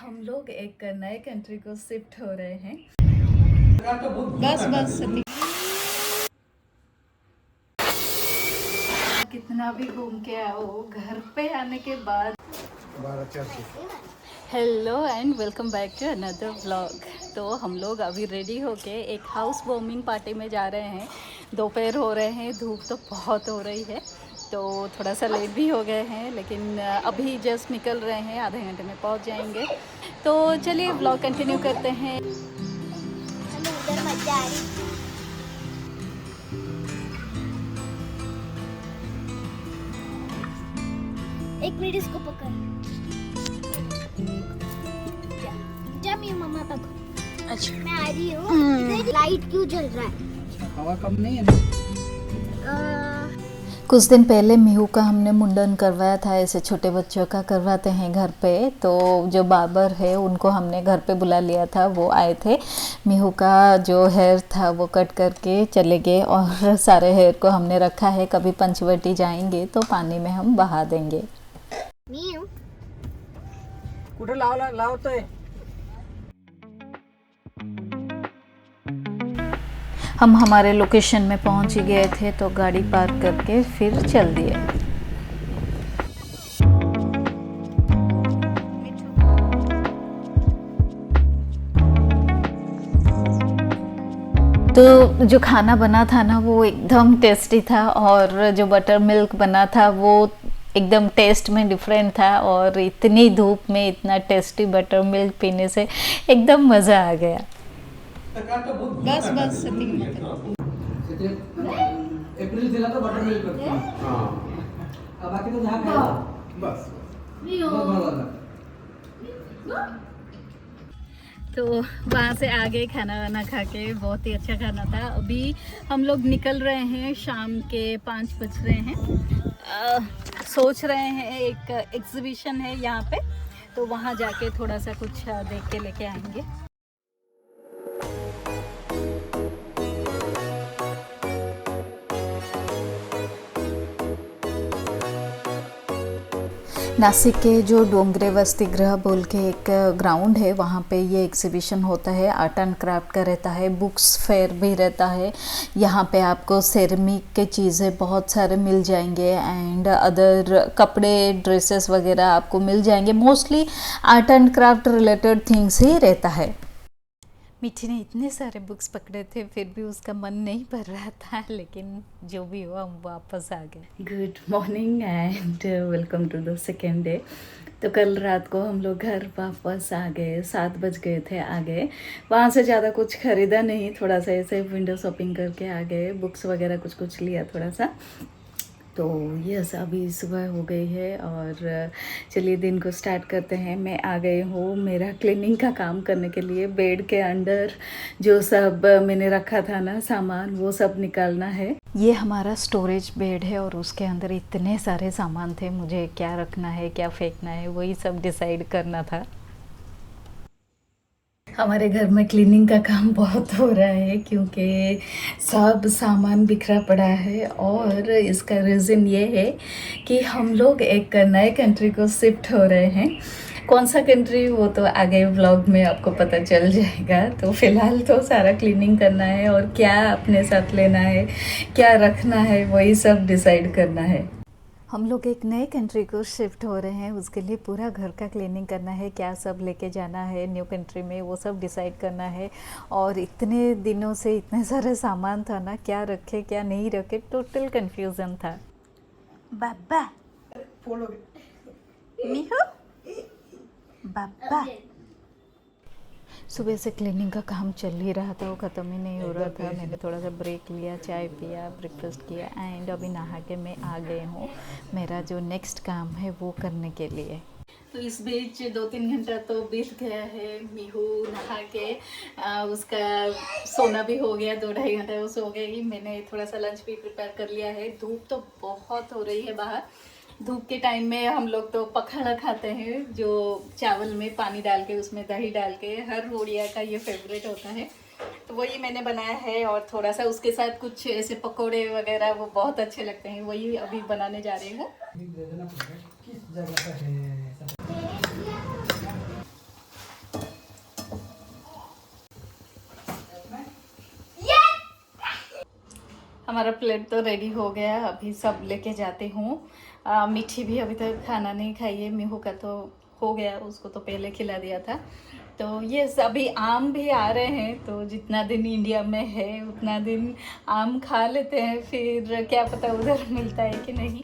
हम लोग एक नए कंट्री को शिफ्ट हो रहे हैं। बस बस कितना भी घूम के आओ, घर पे आने के बाद। Hello and welcome back to another vlog. तो हम लोग अभी रेडी होके एक हाउस वार्मिंग पार्टी में जा रहे हैं। दोपहर हो रहे हैं, धूप तो बहुत हो रही है, तो थोड़ा सा लेट भी हो गए हैं, लेकिन अभी जस्ट निकल रहे हैं, आधे घंटे में पहुंच जाएंगे। तो चलिए व्लॉग कंटिन्यू करते हैं। हमें उधर मजा आ रही। एक मिनट इसको पकड़। जा मेरी मम्मा पकड़। अच्छा मैं आ रही हूँ। इधर लाइट क्यों जल रहा है? हवा कम नहीं है ना? कुछ दिन पहले मीहू का हमने मुंडन करवाया था। ऐसे छोटे बच्चों का करवाते हैं घर पे, तो जो बार्बर है उनको हमने घर पे बुला लिया था, वो आए थे। मीहू का जो हेयर था वो कट करके चले गए और सारे हेयर को हमने रखा है, कभी पंचवटी जाएंगे तो पानी में हम बहा देंगे। मीहू कुठे लावतोय? हम हमारे लोकेशन में पहुंच ही गए थे, तो गाड़ी पार्क करके फिर चल दिए। तो जो खाना बना था ना वो एकदम टेस्टी था, और जो बटर मिल्क बना था वो एकदम टेस्ट में डिफरेंट था, और इतनी धूप में इतना टेस्टी बटर मिल्क पीने से एकदम मज़ा आ गया। बस बस सेटिंग एप्रिल दिला तो बटर मिल्क करते हैं। हाँ बाकी तो जहाँ खाया बस तो वहाँ से आगे खाना वाना खा के, बहुत ही अच्छा खाना था। अभी हम लोग निकल रहे हैं, शाम के 5 बज रहे हैं। सोच रहे हैं एक एग्जीबिशन है यहाँ पे, तो वहाँ जाके थोड़ा सा कुछ देख के लेके आएंगे। नासिक के जो डोंगरे वस्ती गृह बोल के एक ग्राउंड है, वहाँ पे ये एग्जीबिशन होता है। आर्ट एंड क्राफ्ट का रहता है, बुक्स फेयर भी रहता है। यहाँ पे आपको सेरेमिक के चीज़ें बहुत सारे मिल जाएंगे, एंड अदर कपड़े ड्रेसेस वगैरह आपको मिल जाएंगे। Mostly art and craft related things ही रहता है। मिठी ने इतने सारे बुक्स पकड़े थे, फिर भी उसका मन नहीं भर रहा था, लेकिन जो भी हुआ हम वापस आ गए। Good morning and welcome to the second day. तो कल रात को हम लोग घर वापस आ गए, 7 बज गए थे, आ गए। वहाँ से ज़्यादा कुछ ख़रीदा नहीं, थोड़ा सा ऐसे विंडो शॉपिंग करके आ गए, बुक्स वगैरह कुछ कुछ लिया थोड़ा सा। तो यस, अभी सुबह हो गई है और चलिए दिन को स्टार्ट करते हैं। मैं आ गई हूँ मेरा क्लीनिंग का काम करने के लिए। बेड के अंडर जो सब मैंने रखा था ना सामान, वो सब निकालना है। ये हमारा स्टोरेज बेड है और उसके अंदर इतने सारे सामान थे, मुझे क्या रखना है क्या फेंकना है वही सब डिसाइड करना था। हमारे घर में क्लीनिंग का काम बहुत हो रहा है, क्योंकि सब सामान बिखरा पड़ा है, और इसका रीज़न ये है कि हम लोग एक नए कंट्री को शिफ्ट हो रहे हैं। कौन सा कंट्री वो तो आगे व्लॉग में आपको पता चल जाएगा। तो फ़िलहाल तो सारा क्लीनिंग करना है, और क्या अपने साथ लेना है क्या रखना है वही सब डिसाइड करना है। हम लोग एक नए कंट्री को शिफ्ट हो रहे हैं, उसके लिए पूरा घर का क्लीनिंग करना है, क्या सब लेके जाना है न्यू कंट्री में वो सब डिसाइड करना है। और इतने दिनों से इतने सारे सामान था ना, क्या रखे क्या नहीं रखे, टोटल कंफ्यूजन था। बाबा मीहू, बाबा। सुबह से क्लीनिंग का काम चल ही रहा था, वो ख़त्म ही नहीं हो रहा था। मैंने थोड़ा सा ब्रेक लिया, चाय पिया, ब्रेकफास्ट किया, एंड अभी नहा के मैं आ गई हूँ मेरा जो नेक्स्ट काम है वो करने के लिए। तो इस बीच 2-3 घंटा तो बीत गया है। मीहू नहा के उसका सोना भी हो गया, 2-2.5 घंटा वो सो गई। मैंने थोड़ा सा लंच भी प्रिपेयर कर लिया है। धूप तो बहुत हो रही है बाहर। धूप के टाइम में हम लोग तो पखाड़ा खाते हैं, जो चावल में पानी डाल के उसमें दही डाल के, हर उड़िया का ये फेवरेट होता है। तो वही मैंने बनाया है, और थोड़ा सा उसके साथ कुछ ऐसे पकोड़े वगैरह वो बहुत अच्छे लगते हैं, वही अभी बनाने जा रही हूँ। हमारा प्लेट तो रेडी हो गया, अभी सब लेके जाती हूँ। मीठी भी अभी तक खाना नहीं खाई है, मीहू का तो हो गया, उसको तो पहले खिला दिया था। तो ये अभी आम भी आ रहे हैं, तो जितना दिन इंडिया में है उतना दिन आम खा लेते हैं, फिर क्या पता उधर मिलता है कि नहीं।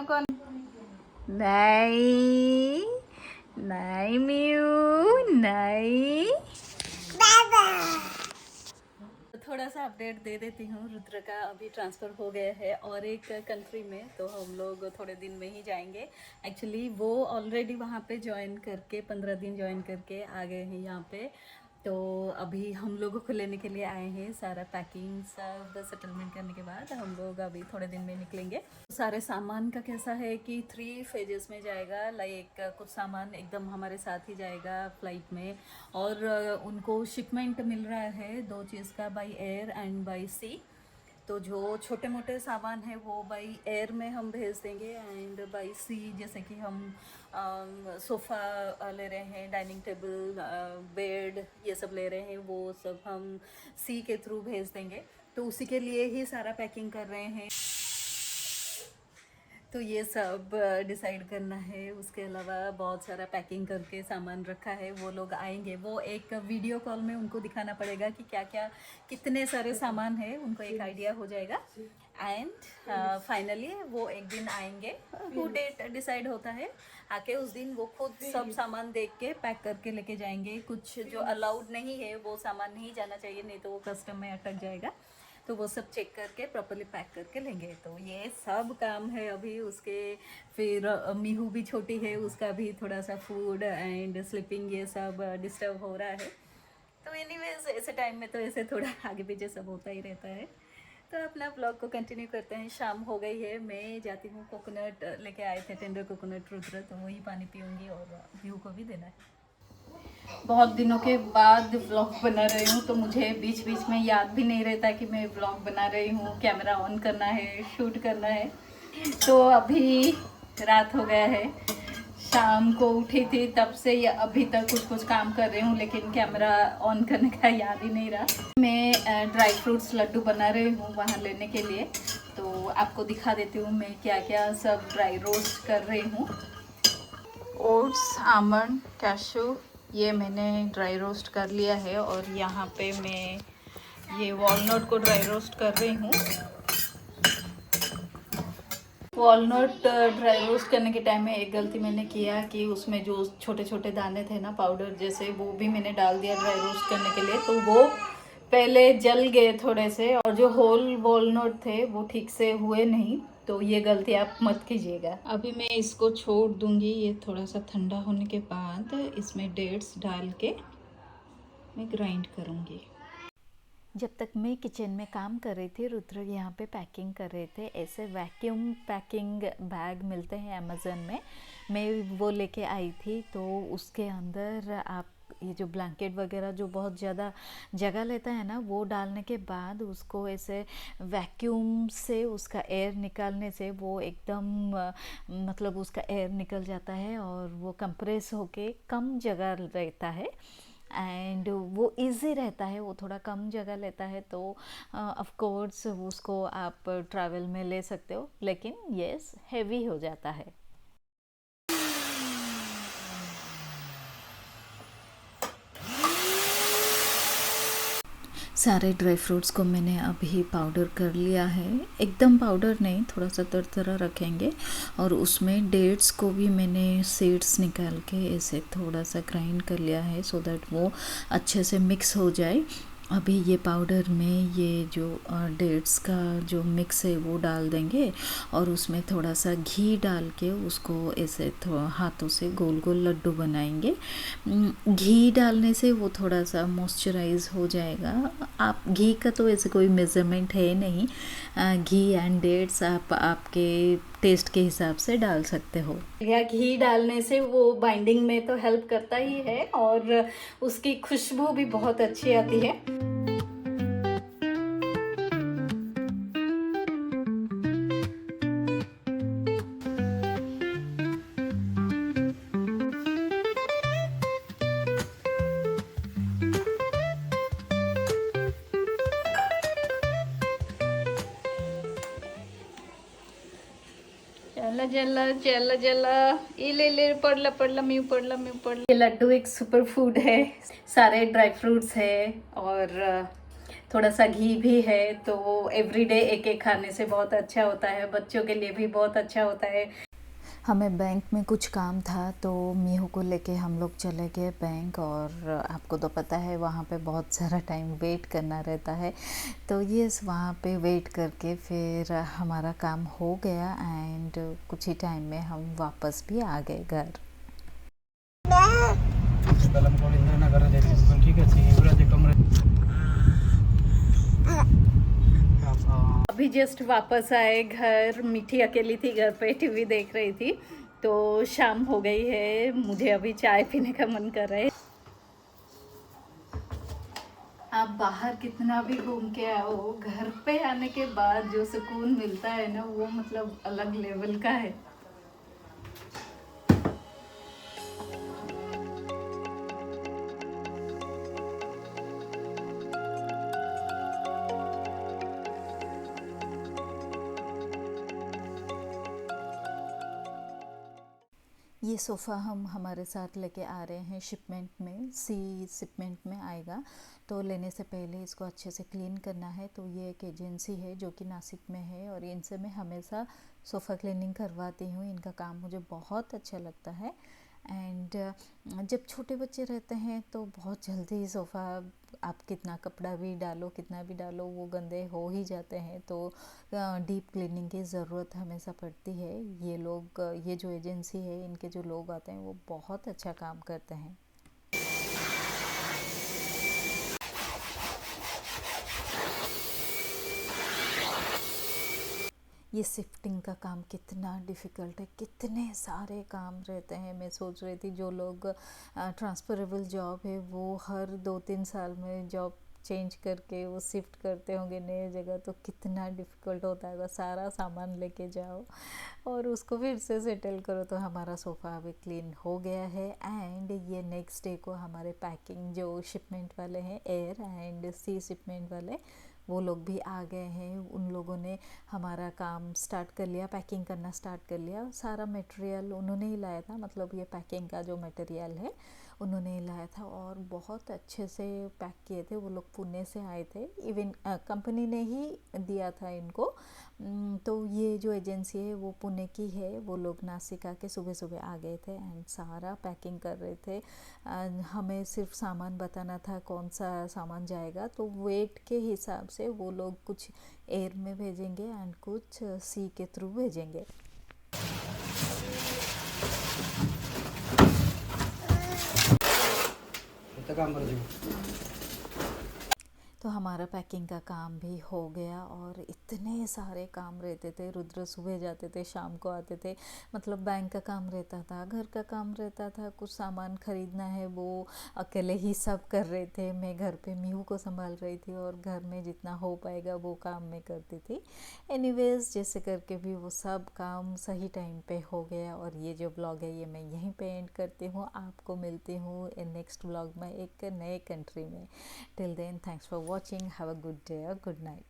कौन नहीं नहीं म्यू नहीं। थोड़ा सा अपडेट दे देती हूँ, रुद्र का अभी ट्रांसफ़र हो गया है और एक कंट्री में, तो हम लोग थोड़े दिन में ही जाएंगे। एक्चुअली वो ऑलरेडी वहाँ पे ज्वाइन करके 15 दिन ज्वाइन करके आ गए हैं यहाँ पे। तो अभी हम लोगों को लेने के लिए आए हैं, सारा पैकिंग सब सेटलमेंट करने के बाद हम लोग अभी थोड़े दिन में निकलेंगे। सारे सामान का कैसा है कि 3 फेजेस में जाएगा, लाइक कुछ सामान एकदम हमारे साथ ही जाएगा फ्लाइट में, और उनको शिपमेंट मिल रहा है 2 चीज़ का, बाई एयर एंड बाई सी। तो जो छोटे मोटे सामान है वो बाई एयर में हम भेज देंगे, एंड बाई सी जैसे कि हम सोफ़ा ले रहे हैं, डाइनिंग टेबल, बेड, ये सब ले रहे हैं, वो सब हम सी के थ्रू भेज देंगे। तो उसी के लिए ही सारा पैकिंग कर रहे हैं। तो ये सब डिसाइड करना है। उसके अलावा बहुत सारा पैकिंग करके सामान रखा है, वो लोग आएंगे, वो एक वीडियो कॉल में उनको दिखाना पड़ेगा कि क्या क्या कितने सारे सामान है, उनको एक आइडिया हो जाएगा। एंड फाइनली वो एक दिन आएंगे, वो डेट डिसाइड होता है, आके उस दिन वो खुद सब सामान देख के पैक करके लेके जाएंगे। कुछ जो अलाउड नहीं है वो सामान नहीं जाना चाहिए, नहीं तो वो कस्टम में अटक जाएगा। तो वो सब चेक करके प्रॉपर्ली पैक करके लेंगे। तो ये सब काम है अभी उसके। फिर मीहू भी छोटी है, उसका भी थोड़ा सा फूड एंड स्लीपिंग ये सब डिस्टर्ब हो रहा है। तो एनीवेज ऐसे टाइम में तो ऐसे थोड़ा आगे पीछे सब होता ही रहता है। तो अपना ब्लॉग को कंटिन्यू करते हैं। शाम हो गई है, मैं जाती हूँ, कोकोनट लेके आए थे, टेंडर कोकोनट रुद्र, तो वही पानी पीऊँगी और मीहू को भी देना है। बहुत दिनों के बाद व्लॉग बना रही हूँ, तो मुझे बीच बीच में याद भी नहीं रहता कि मैं व्लॉग बना रही हूँ, कैमरा ऑन करना है, शूट करना है। तो अभी रात हो गया है, शाम को उठी थी, तब से अभी तक कुछ कुछ काम कर रही हूँ, लेकिन कैमरा ऑन करने का याद ही नहीं रहा। मैं ड्राई फ्रूट्स लड्डू बना रही हूँ वहाँ लेने के लिए, तो आपको दिखा देती हूँ मैं क्या क्या सब ड्राई रोस्ट कर रही हूँ। ओट्स, आमंड, कैशू, ये मैंने ड्राई रोस्ट कर लिया है, और यहाँ पे मैं ये वॉलनट को ड्राई रोस्ट कर रही हूँ। वॉलनट ड्राई रोस्ट करने के टाइम में एक गलती मैंने किया कि उसमें जो छोटे छोटे दाने थे ना पाउडर जैसे, वो भी मैंने डाल दिया ड्राई रोस्ट करने के लिए, तो वो पहले जल गए थोड़े से, और जो होल वॉलनट थे वो ठीक से हुए नहीं। तो ये गलती आप मत कीजिएगा। अभी मैं इसको छोड़ दूंगी, ये थोड़ा सा ठंडा होने के बाद इसमें डेट्स डाल के मैं ग्राइंड करूँगी। जब तक मैं किचन में काम कर रही थी, रुद्र यहाँ पे पैकिंग कर रहे थे। ऐसे वैक्यूम पैकिंग बैग मिलते हैं अमेज़न में, मैं वो लेके आई थी। तो उसके अंदर आप ये जो ब्लैंकेट वगैरह जो बहुत ज़्यादा जगह लेता है ना, वो डालने के बाद उसको ऐसे वैक्यूम से उसका एयर निकालने से वो एकदम मतलब उसका एयर निकल जाता है, और वो कंप्रेस होके कम जगह रहता है, एंड वो इजी रहता है, वो थोड़ा कम जगह लेता है। तो ऑफ कोर्स उसको आप ट्रैवल में ले सकते हो, लेकिन यस हेवी हो जाता है। सारे ड्राई फ्रूट्स को मैंने अभी पाउडर कर लिया है, एकदम पाउडर नहीं, थोड़ा सा तरतरा रखेंगे। और उसमें डेट्स को भी मैंने सीड्स निकाल के ऐसे थोड़ा सा ग्राइंड कर लिया है, सो दैट वो अच्छे से मिक्स हो जाए। अभी ये पाउडर में ये जो डेट्स का जो मिक्स है वो डाल देंगे, और उसमें थोड़ा सा घी डाल के उसको ऐसे हाथों से गोल गोल लड्डू बनाएंगे। घी डालने से वो थोड़ा सा मॉइस्चराइज हो जाएगा। आप घी का तो ऐसे कोई मेज़रमेंट है नहीं, घी एंड डेट्स आप आपके टेस्ट के हिसाब से डाल सकते हो। या घी डालने से वो बाइंडिंग में तो हेल्प करता ही है और उसकी खुशबू भी बहुत अच्छी आती है। चला चला चला चला, ये ले पडला मी पडला। ये लड्डू एक सुपर फूड है, सारे ड्राई फ्रूट्स है और थोड़ा सा घी भी है, तो एवरीडे एक एक खाने से बहुत अच्छा होता है, बच्चों के लिए भी बहुत अच्छा होता है। हमें बैंक में कुछ काम था तो मीहू को लेके हम लोग चले गए बैंक, और आपको तो पता है वहाँ पे बहुत सारा टाइम वेट करना रहता है। तो ये वहाँ पे वेट करके फिर हमारा काम हो गया एंड कुछ ही टाइम में हम वापस भी आ गए घर। अभी जस्ट वापस आए घर, मीठी अकेली थी घर पे, टीवी देख रही थी, तो शाम हो गई है, मुझे अभी चाय पीने का मन कर रहा है। आप बाहर कितना भी घूम के आओ, घर पे आने के बाद जो सुकून मिलता है ना, वो मतलब अलग लेवल का है। ये सोफ़ा हम हमारे साथ लेके आ रहे हैं शिपमेंट में, सी शिपमेंट में आएगा, तो लेने से पहले इसको अच्छे से क्लीन करना है। तो ये एक एजेंसी है जो कि नासिक में है और इनसे मैं हमेशा सोफ़ा क्लीनिंग करवाती हूँ। इनका काम मुझे बहुत अच्छा लगता है। एंड जब छोटे बच्चे रहते हैं तो बहुत जल्दी सोफ़ा, आप कितना कपड़ा भी डालो, कितना भी डालो, वो गंदे हो ही जाते हैं, तो डीप क्लीनिंग की ज़रूरत हमेशा पड़ती है। ये लोग, ये जो एजेंसी है, इनके जो लोग आते हैं वो बहुत अच्छा काम करते हैं। ये शिफ्टिंग का काम कितना डिफ़िकल्ट है, कितने सारे काम रहते हैं। मैं सोच रही थी जो लोग ट्रांसफरेबल जॉब है वो हर 2-3 साल में जॉब चेंज करके वो शिफ्ट करते होंगे नए जगह, तो कितना डिफ़िकल्ट होता है। सारा सामान लेके जाओ और उसको फिर से सेटल करो। तो हमारा सोफ़ा अभी क्लीन हो गया है एंड ये नेक्स्ट डे को हमारे पैकिंग जो शिपमेंट वाले हैं, एयर एंड सी शिपमेंट वाले, वो लोग भी आ गए हैं। उन लोगों ने हमारा काम स्टार्ट कर लिया, पैकिंग करना स्टार्ट कर लिया। सारा मटेरियल उन्होंने ही लाया था, मतलब ये पैकिंग का जो मटेरियल है उन्होंने ही लाया था और बहुत अच्छे से पैक किए थे। वो लोग पुणे से आए थे, इवन कंपनी ने ही दिया था इनको। तो ये जो एजेंसी है वो पुणे की है। वो लोग नासिक आके सुबह सुबह आ गए थे एंड सारा पैकिंग कर रहे थे। हमें सिर्फ सामान बताना था कौन सा सामान जाएगा, तो वेट के हिसाब से वो लोग कुछ एयर में भेजेंगे एंड कुछ सी के थ्रू भेजेंगे। तो हमारा पैकिंग का काम भी हो गया और इतने सारे काम रहते थे। रुद्र सुबह जाते थे, शाम को आते थे, मतलब बैंक का काम रहता था, घर का काम रहता था, कुछ सामान खरीदना है वो अकेले ही सब कर रहे थे। मैं घर पे मीहू को संभाल रही थी और घर में जितना हो पाएगा वो काम मैं करती थी। एनीवेज, जैसे करके भी वो सब काम सही टाइम पे हो गया। और ये जो ब्लॉग है ये मैं यहीं पे एंड करती हूँ। आपको मिलती हूँ नेक्स्ट ब्लॉग में एक नए कंट्री में। Till then, thanks for watching. Have a good day or good night.